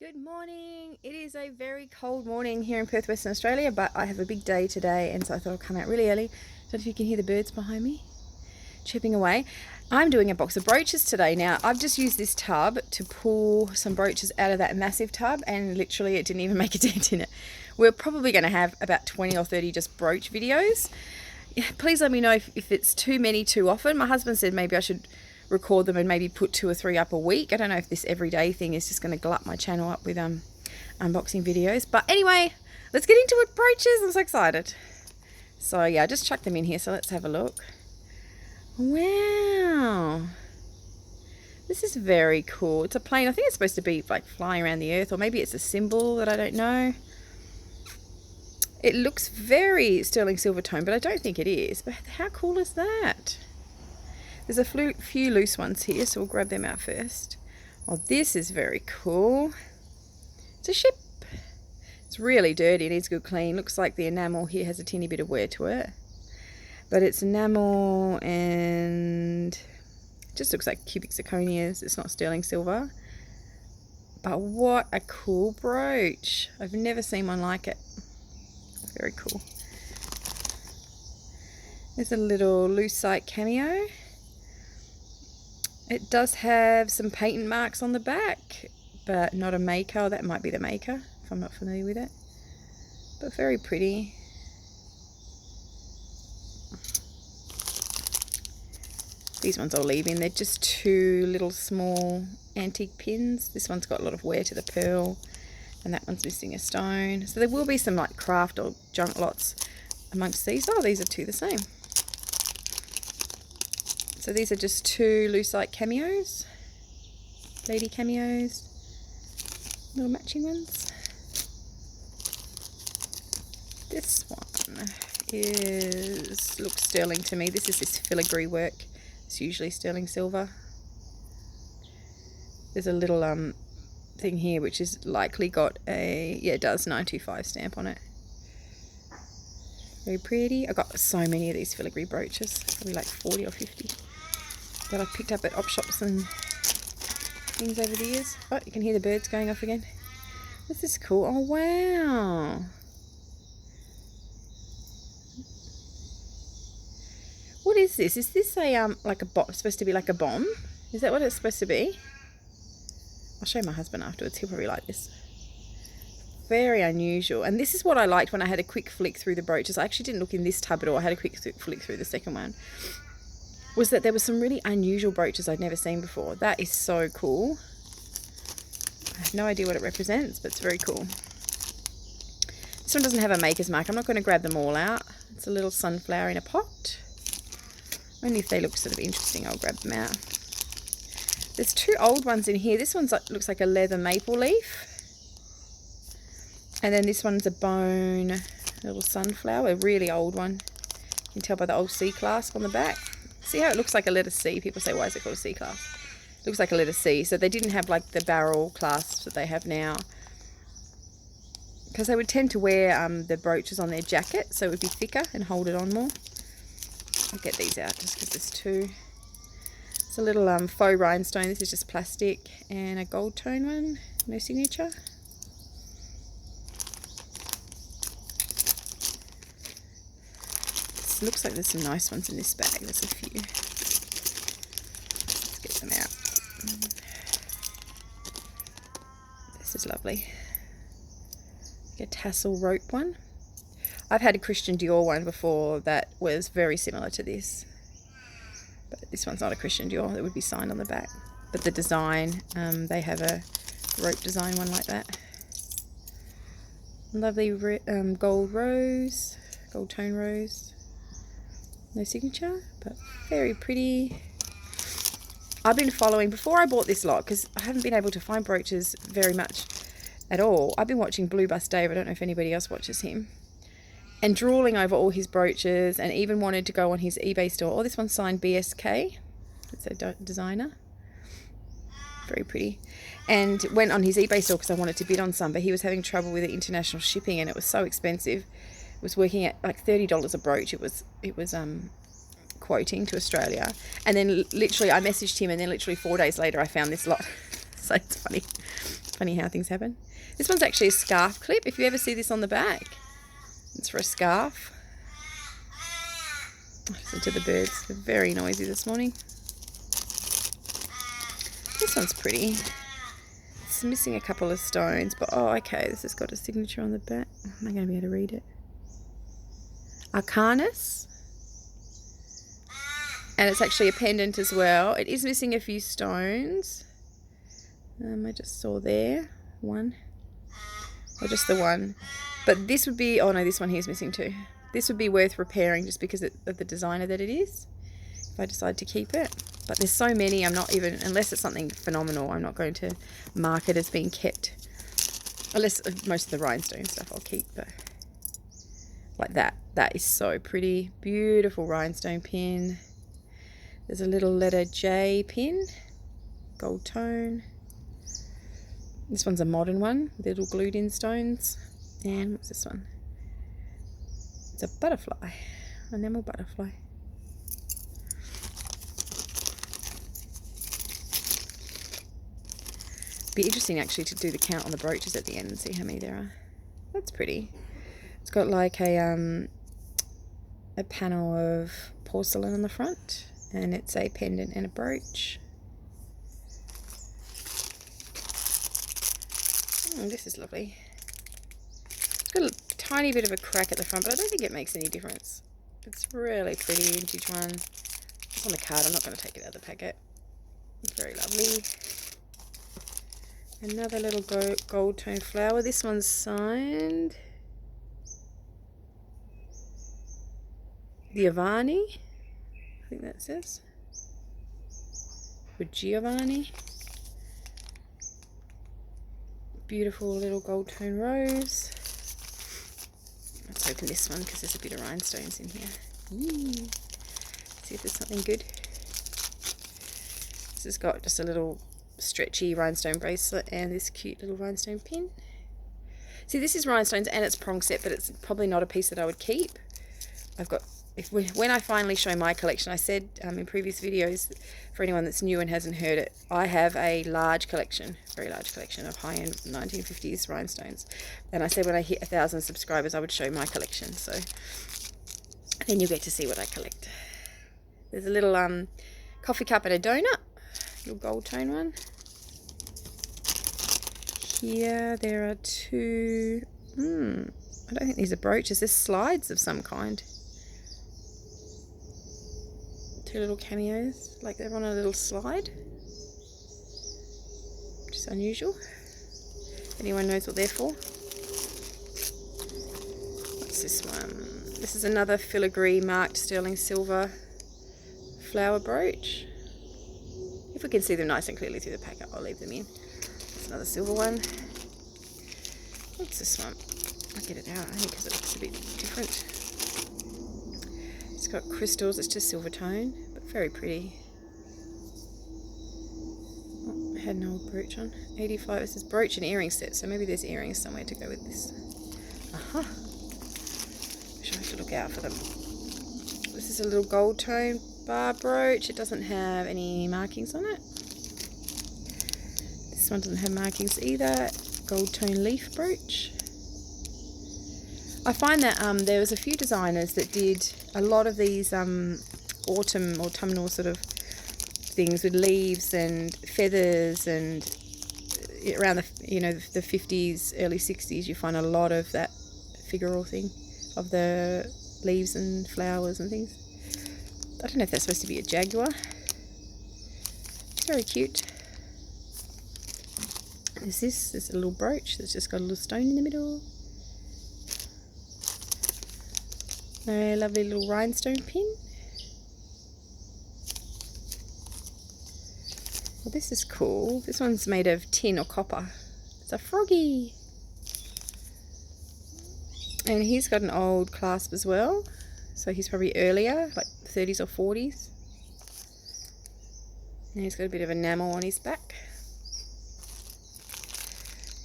Good morning. It is a very cold morning here in Perth, Western Australia, but I have a big day today, and so I thought I'd come out really early. Don't know if you can hear the birds behind me chirping away. I'm doing a box of brooches today. Now, I've just used this tub to pull some brooches out of that massive tub, and literally it didn't even make a dent in it. We're probably going to have about 20 or 30 just brooch videos. Please let me know if it's too many too often. My husband said maybe I should record them and maybe put 2 or 3 up a week. I don't know if this everyday thing is just going to glut my channel up with unboxing videos. But anyway, let's get into it. Brooches. I'm so excited. So yeah, I just chucked them in here. So let's have a look. Wow. This is very cool. It's a plane. I think it's supposed to be like flying around the earth, or maybe it's a symbol that I don't know. It looks very sterling silver tone, but I don't think it is. But how cool is that? There's a few loose ones here, so we'll grab them out first. Oh, this is very cool. It's a ship. It's really dirty. It needs a good clean. Looks like the enamel here has a teeny bit of wear to it. But it's enamel and it just looks like cubic zirconias. It's not sterling silver. But what a cool brooch. I've never seen one like it. Very cool. There's a little lucite cameo. It does have some patent marks on the back, but not a maker. That might be the maker, if I'm not familiar with it. But very pretty. These ones I'll leave in. They're just 2 little small antique pins. This one's got a lot of wear to the pearl, and that one's missing a stone. So there will be some like craft or junk lots amongst these. Oh, these are 2 the same. So these are just 2 lucite cameos, lady cameos, little matching ones. This one looks sterling to me. This is this filigree work. It's usually sterling silver. There's a little thing here which is likely got a, yeah, it does, 925 stamp on it. Very pretty. I got so many of these filigree brooches, probably like 40 or 50. That I've picked up at op shops and things over the years. Oh, you can hear the birds going off again. This is cool. Oh, wow. What is this? Is this a like a bomb? Supposed to be like a bomb? Is that what it's supposed to be? I'll show my husband afterwards. He'll probably like this. Very unusual. And this is what I liked when I had a quick flick through the brooches. I actually didn't look in this tub at all. I had a quick flick through the second one. Was that there were some really unusual brooches I'd never seen before. That is so cool. I have no idea what it represents, but it's very cool. This one doesn't have a maker's mark. I'm not going to grab them all out. It's a little sunflower in a pot. Only if they look sort of interesting, I'll grab them out. There's 2 old ones in here. This one looks like a leather maple leaf. And then this one's a bone, a little sunflower, a really old one. You can tell by the old C clasp on the back. See how it looks like a letter C? People say, why is it called a C clasp? It looks like a letter C. So they didn't have like the barrel clasps that they have now, because they would tend to wear the brooches on their jacket, so it would be thicker and hold it on more. I'll get these out just because there's 2. It's a little faux rhinestone. This is just plastic, and a gold tone one, no signature. Looks like there's some nice ones in this bag. There's a few. Let's get them out. This is lovely. Like a tassel rope one. I've had a Christian Dior one before that was very similar to this, but this one's not a Christian Dior. It would be signed on the back, but the design, they have a rope design one like that. Lovely gold rose, gold tone rose. No signature, but very pretty. I've been following, before I bought this lot, because I haven't been able to find brooches very much at all, I've been watching Blue Bus Dave. I don't know if anybody else watches him, and drooling over all his brooches, and even wanted to go on his eBay store. Oh, this one's signed BSK. It's a designer. Very pretty. And went on his eBay store because I wanted to bid on some, but he was having trouble with the international shipping, and it was so expensive. It was working at like $30 a brooch. It was quoting to Australia. And then literally I messaged him, and then literally 4 days later I found this lot. So it's funny. Funny how things happen. This one's actually a scarf clip. If you ever see this on the back, it's for a scarf. Listen to the birds. They're very noisy this morning. This one's pretty. It's missing a couple of stones, but oh, okay. This has got a signature on the back. Am I going to be able to read it? Arcanus. And it's actually a pendant as well. It is missing a few stones. I just saw there one, or just the one. But this would be, oh no, this one here is missing too. This would be worth repairing just because of the designer that it is, if I decide to keep it. But there's so many, I'm not even, unless it's something phenomenal, I'm not going to mark it as being kept. Unless most of the rhinestone stuff I'll keep, but like that. That is so pretty. Beautiful rhinestone pin. There's a little letter J pin, gold tone. This one's a modern one with little glued in stones. And what's this one? It's a butterfly, enamel butterfly. Be interesting actually to do the count on the brooches at the end and see how many there are. That's pretty. It's got like a panel of porcelain on the front, and it's a pendant and a brooch. Oh, this is lovely. It's got a tiny bit of a crack at the front, but I don't think it makes any difference. It's really pretty vintage one. It's on the card. I'm not going to take it out of the packet. It's very lovely. Another little gold tone flower. This one's signed Giovanni. I think that says. For Giovanni. Beautiful little gold tone rose. Let's open this one because there's a bit of rhinestones in here. See if there's something good. This has got just a little stretchy rhinestone bracelet and this cute little rhinestone pin. See, this is rhinestones and it's prong set, but it's probably not a piece that I would keep. I've got, when I finally show my collection, I said in previous videos, for anyone that's new and hasn't heard it, I have a large collection, very large collection of high-end 1950s rhinestones. And I said when I hit 1,000 subscribers, I would show my collection. So then you'll get to see what I collect. There's a little coffee cup and a donut, little gold tone one. Here there are two, I don't think these are brooches, they're slides of some kind. Two little cameos, like they're on a little slide, which is unusual. Anyone knows what they're for? What's this one? This is another filigree marked sterling silver flower brooch. If we can see them nice and clearly through the packet, I'll leave them in. There's another silver one. What's this one? I'll get it out, I think, because it looks a bit different. It's got crystals, it's just silver tone, but very pretty. Oh, I had an old brooch on. 85, it says brooch and earring set, so maybe there's earrings somewhere to go with this. Aha! Wish I had to look out for them. This is a little gold tone bar brooch. It doesn't have any markings on it. This one doesn't have markings either. Gold tone leaf brooch. I find that there was a few designers that did a lot of these autumnal sort of things with leaves and feathers, and around the the 50s, early 60s, you find a lot of that figural thing of the leaves and flowers and things. I don't know if that's supposed to be a jaguar. Very cute. There's this. There's a little brooch that's just got a little stone in the middle. A lovely little rhinestone pin. Well, this is cool. This one's made of tin or copper. It's a froggy. And he's got an old clasp as well. So he's probably earlier, like 30s or 40s. And he's got a bit of enamel on his back.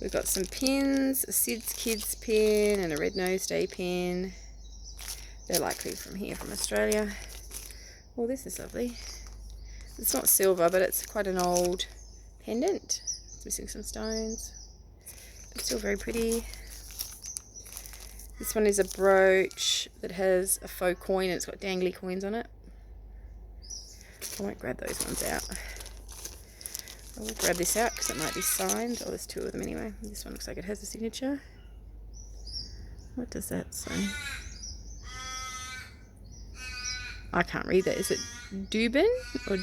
We've got some pins, a Sid's Kids pin and a red nose day pin. They're likely from here, from Australia. Oh, this is lovely. It's not silver, but it's quite an old pendant. It's missing some stones. but still very pretty. This one is a brooch that has a faux coin and it's got dangly coins on it. I won't grab those ones out. I will grab this out because it might be signed. Oh, there's two of them anyway. This one looks like it has a signature. What does that say? I can't read that. Is it Dubin or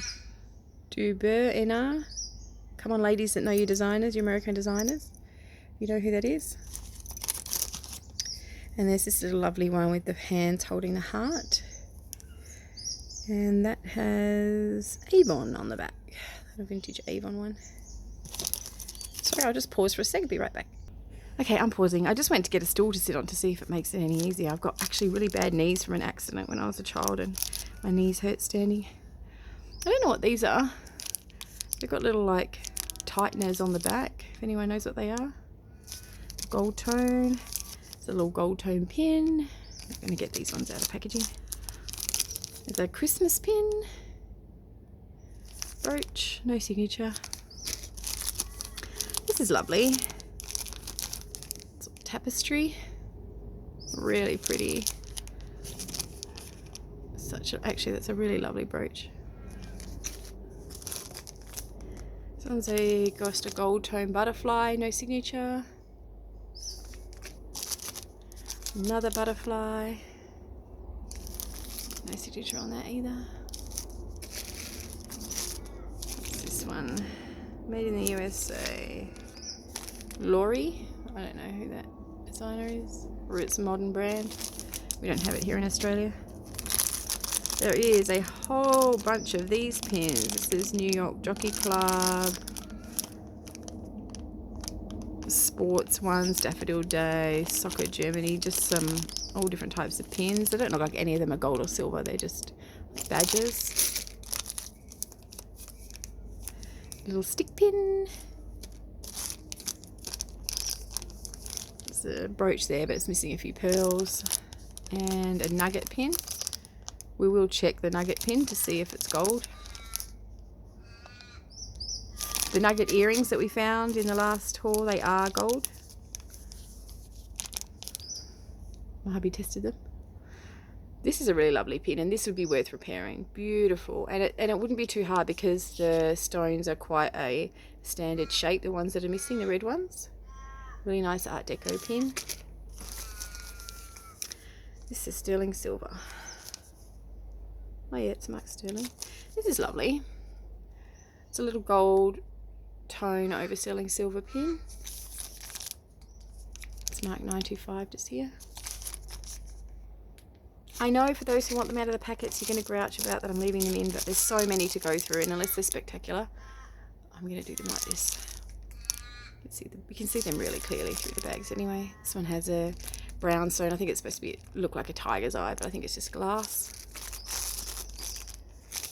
Duber? Come on, ladies that know your designers, your American designers. You know who that is? And there's this little lovely one with the hands holding the heart. And that has Avon on the back. A vintage Avon one. Sorry, I'll just pause for a sec. Be right back. Okay, I'm pausing. I just went to get a stool to sit on to see if it makes it any easier. I've got actually really bad knees from an accident when I was a child and my knees hurt standing. I don't know what these are. They've got little like tighteners on the back, if anyone knows what they are. Gold tone. It's a little gold tone pin. I'm going to get these ones out of packaging. There's a Christmas pin. Brooch, no signature. This is lovely. It's tapestry. Really pretty. Actually, that's a really lovely brooch. This one's a gold tone butterfly, no signature. Another butterfly. No signature on that either. What's this one? Made in the USA. Jewellery. I don't know who that designer is. Or it's a modern brand. We don't have it here in Australia. There is a whole bunch of these pins. This is New York Jockey Club. Sports ones, Daffodil Day, Soccer Germany, just some all different types of pins. They don't look like any of them are gold or silver, they're just badges. Little stick pin. There's a brooch there, but it's missing a few pearls. And a nugget pin. We will check the nugget pin to see if it's gold. The nugget earrings that we found in the last haul, they are gold. My hubby tested them. This is a really lovely pin, and this would be worth repairing. Beautiful, and it wouldn't be too hard because the stones are quite a standard shape. The ones that are missing, the red ones. Really nice Art Deco pin. This is sterling silver. Oh yeah, it's marked sterling. This is lovely. It's a little gold tone over sterling silver pin. It's marked 925 just here. I know for those who want them out of the packets, you're going to grouch about that I'm leaving them in, but there's so many to go through, and unless they're spectacular, I'm going to do them like this. You can see them really clearly through the bags anyway. This one has a brown stone. I think it's supposed to look like a tiger's eye, but I think it's just glass.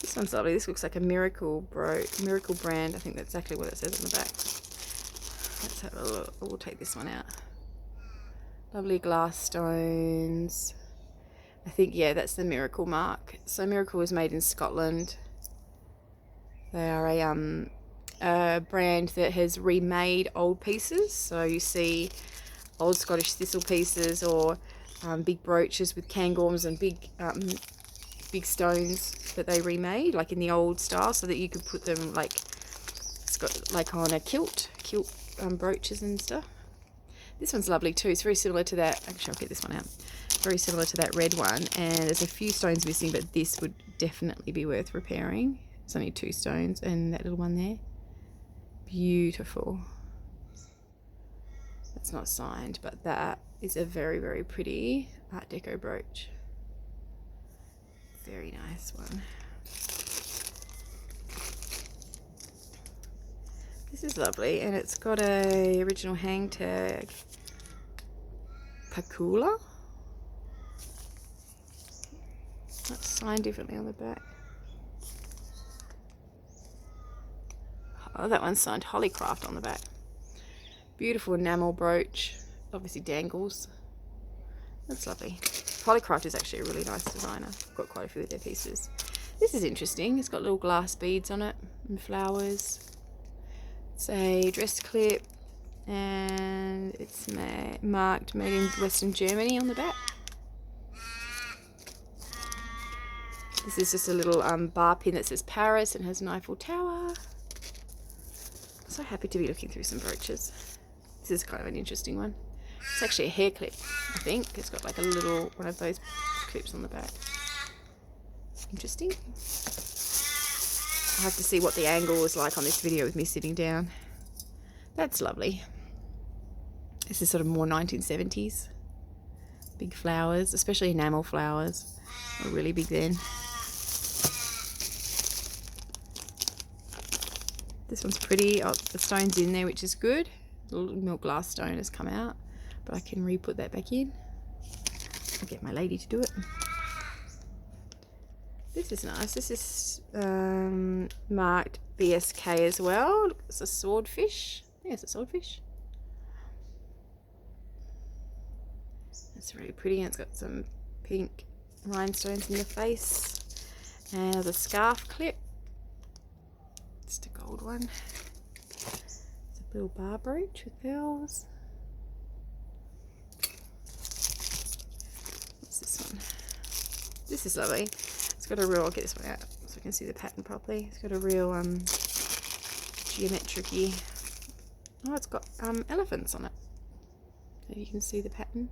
This one's lovely. This looks like a miracle brand. I think that's exactly what it says on the back. Let's have a look. We'll take this one out. Lovely glass stones. I think, yeah, that's the Miracle mark. So Miracle was made in Scotland. They are a brand that has remade old pieces. So you see old Scottish thistle pieces or big brooches with cairngorms and big stones that they remade, like in the old style, so that you could put them like on a kilt brooches and stuff. This one's lovely too. It's very similar to that. Actually, I'll get this one out. Very similar to that red one, and there's a few stones missing, but this would definitely be worth repairing. It's only 2 stones and that little one there. Beautiful. That's not signed, but that is a very, very pretty Art Deco brooch. Very nice one. This is lovely, and it's got a original hang tag. Pakula. That's signed differently on the back. Oh, that one's signed Hollycraft on the back. Beautiful enamel brooch. Obviously dangles. That's lovely. Hollycraft is actually a really nice designer. I've got quite a few of their pieces. This is interesting. It's got little glass beads on it and flowers. It's a dress clip, and it's marked made in Western Germany on the back. This is just a little bar pin that says Paris and has an Eiffel Tower. So happy to be looking through some brooches. This is kind of an interesting one. It's actually a hair clip, I think. It's got like a little one of those clips on the back. Interesting. I have to see what the angle is like on this video with me sitting down. That's lovely. This is sort of more 1970s. Big flowers, especially enamel flowers, were really big then. This one's pretty. Oh, the stone's in there, which is good. The little milk glass stone has come out, but I can re-put that back in. I'll get my lady to do it. This is nice. This is marked BSK as well. It's a swordfish. I think it's a swordfish. It's really pretty, and it's got some pink rhinestones in the face. And there's a scarf clip. Just a gold one. It's a little bar brooch with pearls. What's this one? This is lovely. It's got a real, I'll get this one out so I can see the pattern properly. It's got a real geometric-y, oh, it's got elephants on it. So you can see the pattern.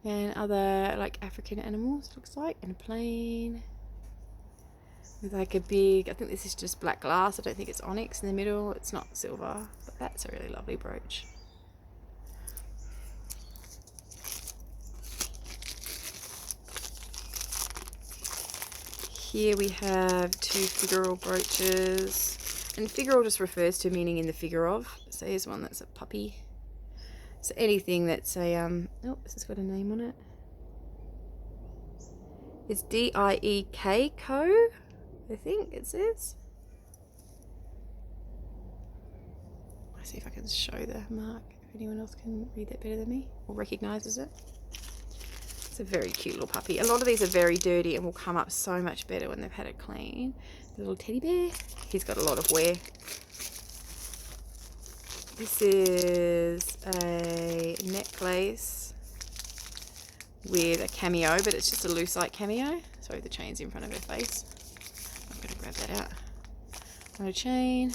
And other like African animals, looks like, and a plane. With like a big, I think this is just black glass. I don't think it's onyx in the middle. It's not silver, but that's a really lovely brooch. Here we have two figural brooches. And figural just refers to meaning in the figure of. So here's one that's a puppy. So anything that's a, oh, this has got a name on it. It's D-I-E-K Co, I think it says. Let's see if I can show the mark, if anyone else can read that better than me or recognises it. It's a very cute little puppy. A lot of these are very dirty and will come up so much better when they've had it clean. The little teddy bear, he's got a lot of wear. This is a necklace with a cameo, but it's just a lucite cameo. Sorry, the chain's in front of her face. I'm going to grab that out. On a chain.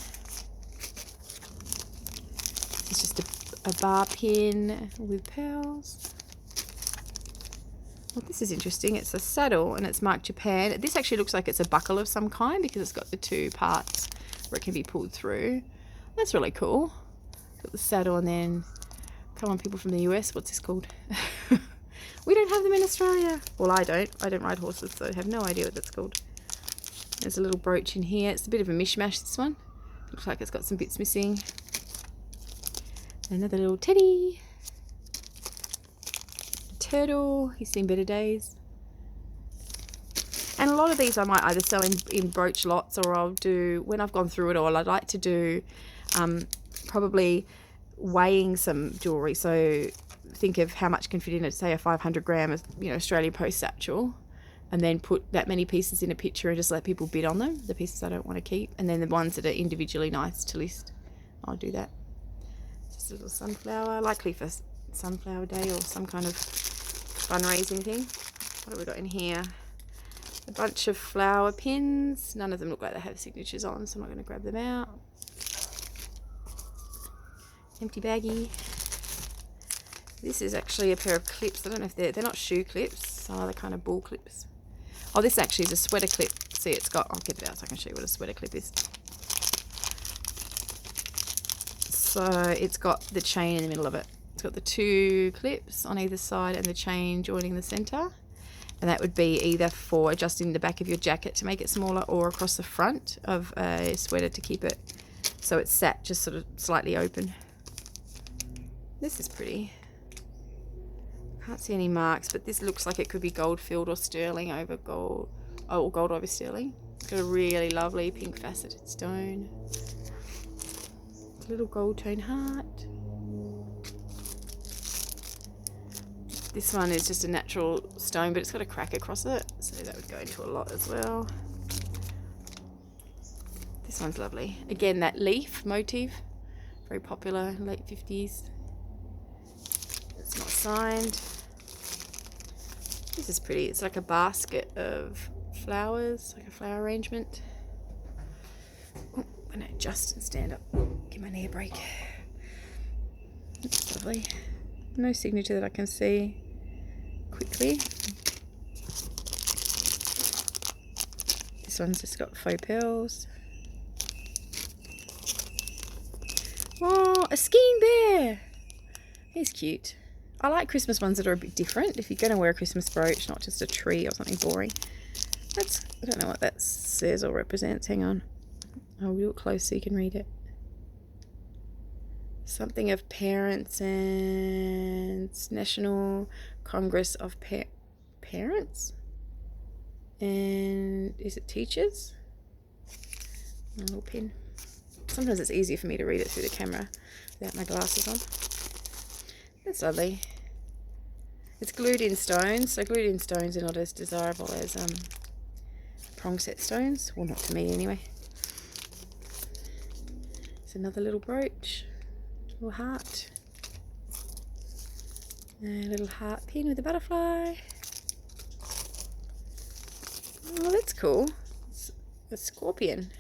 It's just a bar pin with pearls. Well, this is interesting. It's a saddle and it's marked Japan. This actually looks like it's a buckle of some kind because it's got the two parts where it can be pulled through. That's really cool. Got the saddle, and then, come on, people from the US, what's this called? We don't have them in Australia. Well, I don't ride horses, so I have no idea what that's called. There's a little brooch in here. It's a bit of a mishmash, this one. Looks like it's got some bits missing. Another little teddy. A turtle. He's seen better days. And a lot of these I might either sell in brooch lots, or I'll do, when I've gone through it all, I'd like to do probably weighing some jewellery. So think of how much can fit in, say, a 500 gram, Australian Post satchel, and then put that many pieces in a picture and just let people bid on them, the pieces I don't want to keep, and then the ones that are individually nice to list, I'll do that. Just a little sunflower, likely for Sunflower Day or some kind of fundraising thing. What have we got in here? A bunch of flower pins. None of them look like they have signatures on, so I'm not going to grab them out. Empty baggie. This is actually a pair of clips. I don't know if they're not shoe clips, some other kind of ball clips. Oh, this actually is a sweater clip. See, it's got, I'll get it out so I can show you what a sweater clip is. So it's got the chain in the middle of it. It's got the two clips on either side and the chain joining the center. And that would be either for adjusting the back of your jacket to make it smaller, or across the front of a sweater to keep it so it's sat just sort of slightly open. This is pretty. Can't see any marks, but this looks like it could be gold filled or sterling over gold. Oh, gold over sterling. It's got a really lovely pink faceted stone. It's a little gold tone heart. This one is just a natural stone, but it's got a crack across it, so that would go into a lot as well. This one's lovely. Again, that leaf motif Very popular, late 50s. It's not signed. This is pretty. It's like a basket of flowers, like a flower arrangement. Oh, I'm going to adjust and stand up. Give my knee a break. That's lovely. No signature that I can see quickly. This one's just got faux pearls. Oh, a skiing bear! He's cute. I like Christmas ones that are a bit different. If you're going to wear a Christmas brooch, not just a tree or something boring. I don't know what that says or represents. Hang on. I'll do it close so you can read it. Something of parents and National Congress of Parents? And is it teachers? A little pin. Sometimes it's easier for me to read it through the camera without my glasses on. That's lovely. It's glued in stones, so glued in stones are not as desirable as prong set stones. Well, not to me anyway. It's another little brooch, little heart, and a little heart pin with a butterfly. Oh, that's cool. It's a scorpion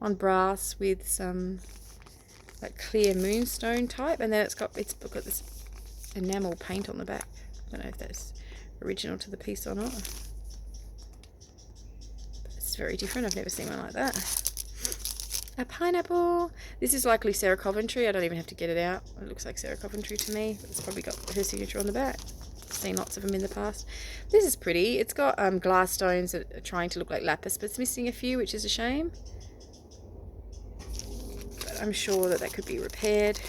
on brass with some like clear moonstone type, and then it's got this enamel paint on the back. I don't know if that's original to the piece or not. But it's very different. I've never seen one like that. A pineapple. This is likely Sarah Coventry. I don't even have to get it out. It looks like Sarah Coventry to me. It's probably got her signature on the back. I've seen lots of them in the past. This is pretty. It's got glass stones that are trying to look like lapis, but it's missing a few, which is a shame. But I'm sure that could be repaired.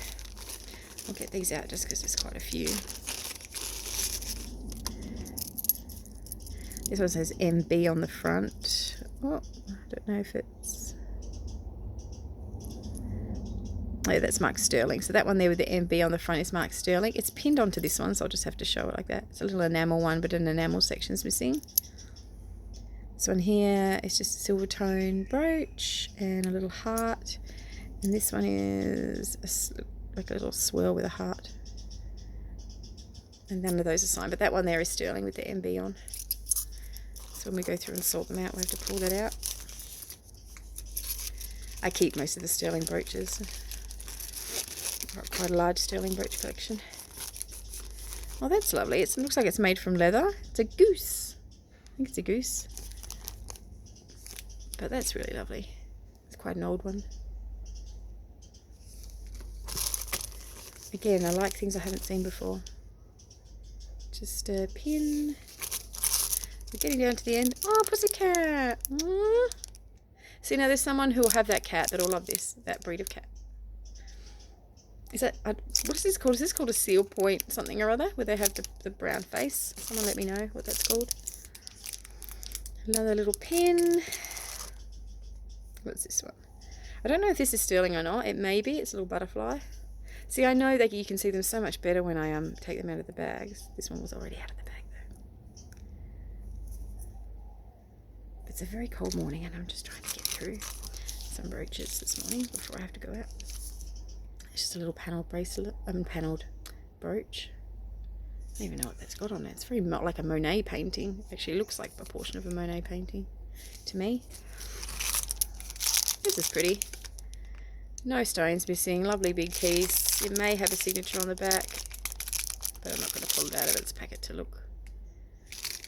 I'll get these out just because there's quite a few. This one says MB on the front. Oh, I don't know if it's... Oh, yeah, that's Mark Sterling. So that one there with the MB on the front is Mark Sterling. It's pinned onto this one, so I'll just have to show it like that. It's a little enamel one, but an enamel section's missing. This one here is just a silver tone brooch and a little heart. And this one is like a little swirl with a heart. And none of those are signed, but that one there is Sterling with the MB on. So when we go through and sort them out, we'll have to pull that out. I keep most of the Sterling brooches. I've got quite a large Sterling brooch collection. Oh, that's lovely. It looks like it's made from leather. It's a goose. I think it's a goose. But that's really lovely. It's quite an old one. Again, I like things I haven't seen before. Just a pin. We're getting down to the end. Oh, pussycat! Aww. See, now there's someone who will have that cat that'll love this, that breed of cat. Is that, what is this called? Is this called a seal point something or other, where they have the brown face? Someone let me know what that's called. Another little pin. What's this one? I don't know if this is Sterling or not. It may be. It's a little butterfly. See, I know that you can see them so much better when I take them out of the bags. This one was already out of the bag though. It's a very cold morning and I'm just trying to get through some brooches this morning before I have to go out. It's just a little panelled bracelet, panelled brooch. I don't even know what that's got on it. It's very like a Monet painting. It actually looks like a portion of a Monet painting to me. This is pretty. No stones missing. Lovely big piece. It may have a signature on the back, but I'm not going to pull it out of its packet to look.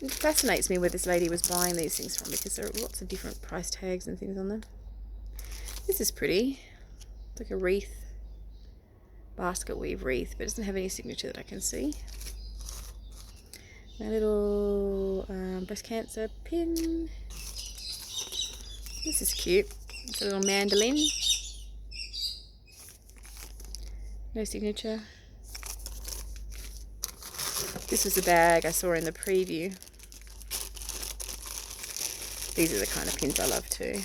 It fascinates me where this lady was buying these things from, because there are lots of different price tags and things on them. This is pretty. It's like a wreath. Basket weave wreath, but it doesn't have any signature that I can see. My little breast cancer pin. This is cute. It's a little mandolin. No signature. This was the bag I saw in the preview. These are the kind of pins I love too.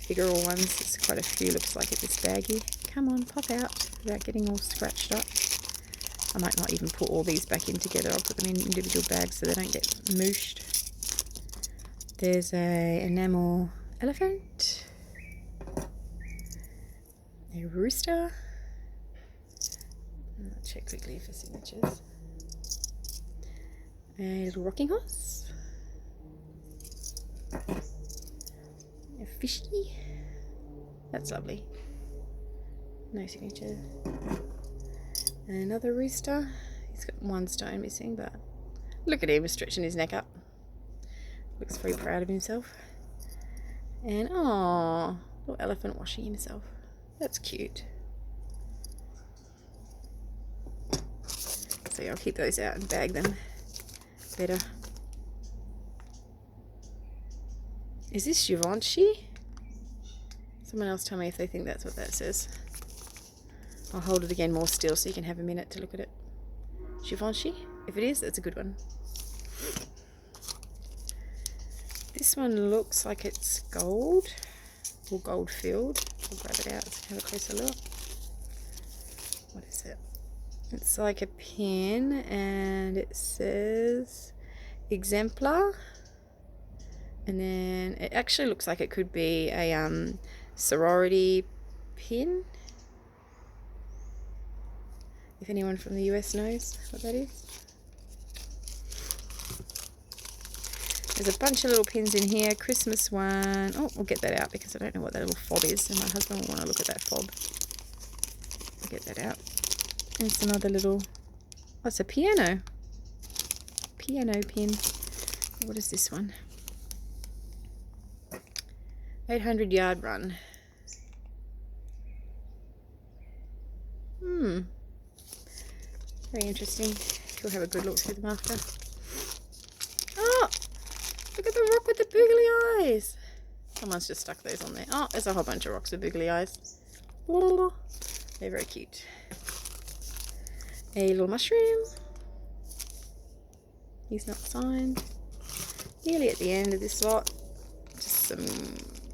Figural ones. There's quite a few. Looks like it, this baggie. Come on, pop out without getting all scratched up. I might not even put all these back in together. I'll put them in individual bags so they don't get mooshed. There's a enamel elephant. A rooster. I'll check quickly for signatures. A little rocking horse. A fishy. That's lovely. No signature. And another rooster. He's got one stone missing, but look at him stretching his neck up. Looks very proud of himself. And oh, little elephant washing himself. That's cute. So I'll keep those out and bag them better. Is this Givenchy? Someone else tell me if they think that's what that says. I'll hold it again more still so you can have a minute to look at it. Givenchy? If it is, that's a good one. This one looks like it's gold, or gold filled. I'll grab it out and have a closer look. What is it? It's like a pin, and it says exemplar, and then it actually looks like it could be a sorority pin. If anyone from the US knows what that is. There's a bunch of little pins in here. Christmas one. Oh, we'll get that out because I don't know what that little fob is, and my husband will want to look at that fob. I'll get that out. And some other little... Oh, it's a piano. Piano pin. What is this one? 800-yard run. Very interesting. We'll have a good look through them after. Oh! Look at the rock with the boogly eyes. Someone's just stuck those on there. Oh, there's a whole bunch of rocks with boogly eyes. They're very cute. A little mushroom. He's not signed. Nearly at the end of this lot. Just some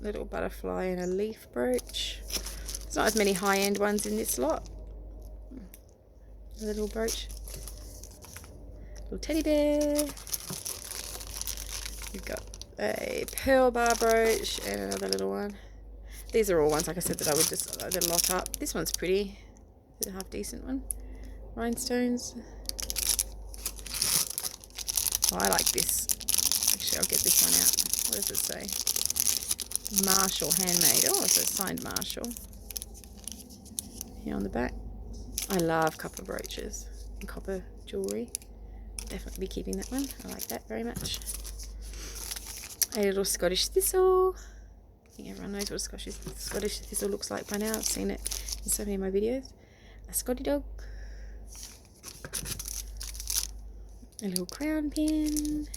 little butterfly and a leaf brooch. There's not as many high-end ones in this lot. A little brooch. Little teddy bear. We've got a pearl bar brooch and another little one. These are all ones, like I said, that I would just lot up. This one's pretty. It's a half decent one. Rhinestones. Oh, I like this. Actually, I'll get this one out. What does it say? Marshall handmade. Oh, it says signed Marshall. Here on the back. I love copper brooches and copper jewellery. Definitely be keeping that one. I like that very much. A little Scottish thistle. I think everyone knows what a Scottish thistle looks like by now. I've seen it in so many of my videos. A Scotty dog. A little crown pin.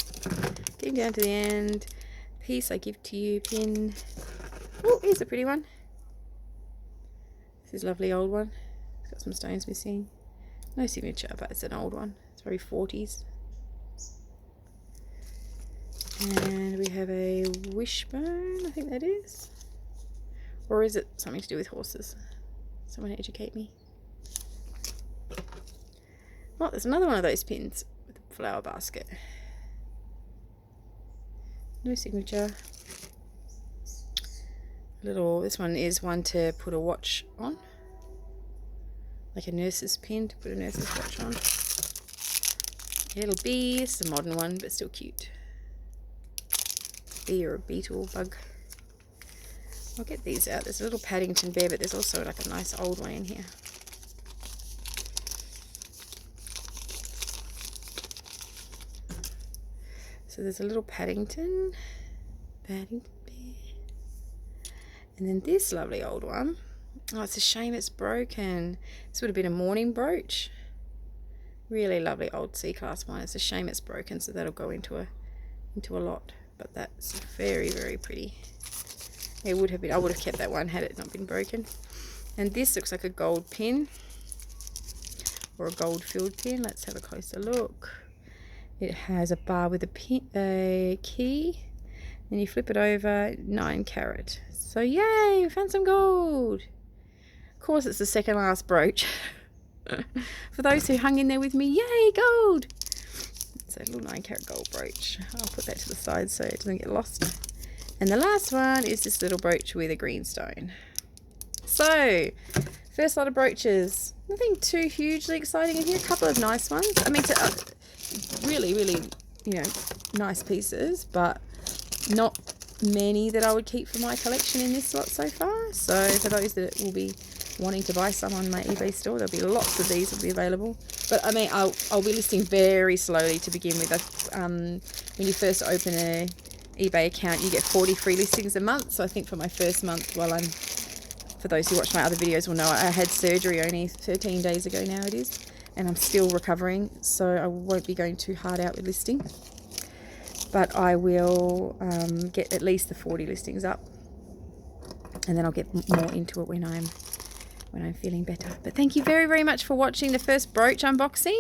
Getting down to the end. Piece I give to you pin. Oh, here's a pretty one. This is a lovely old one. It's got some stones missing. No signature, but it's an old one. It's very 40s. And we have a wishbone, I think that is. Or is it something to do with horses? Someone educate me. Oh, there's another one of those pins with a flower basket. No signature. This one is one to put a watch on. Like a nurse's pin to put a nurse's watch on. A little bee. This is a modern one, but still cute. Bee or a beetle bug. I'll get these out. There's a little Paddington bear, but there's also like a nice old one in here. So there's a little Paddington bear. And then this lovely old one. Oh, it's a shame it's broken. This would have been a morning brooch. Really lovely old C-class one. It's a shame it's broken, so that'll go into a lot. But that's very, very pretty. It would have been. I would have kept that one had it not been broken. And this looks like a gold pin or a gold filled pin. Let's have a closer look. It has a bar with a key. Then you flip it over, 9 carat. So yay, we found some gold. Of course, it's the second last brooch. For those who hung in there with me, yay, gold. It's a little 9 carat gold brooch. I'll put that to the side so it doesn't get lost. And the last one is this little brooch with a green stone. So, first lot of brooches. Nothing too hugely exciting in here. A couple of nice ones. I mean, really, really, you know, nice pieces, but not many that I would keep for my collection in this lot so far. So, for those that will be wanting to buy some on my eBay store, there'll be lots of these will be available. But I mean, I'll be listing very slowly to begin with. When you first open a eBay account, you get 40 free listings a month. So I think for my first month, for those who watch my other videos will know, I had surgery only 13 days ago now it is, and I'm still recovering, so I won't be going too hard out with listing. But I will get at least the 40 listings up, and then I'll get more into it when I'm feeling better. But thank you very, very much for watching the first brooch unboxing.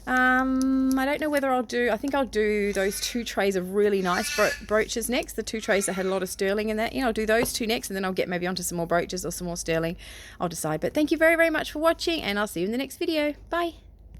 I don't know whether I think I'll do those 2 trays of really nice brooches next. The 2 trays that had a lot of sterling in that. I'll do those 2 next, and then I'll get maybe onto some more brooches or some more sterling. I'll decide. But thank you very, very much for watching, and I'll see you in the next video. Bye.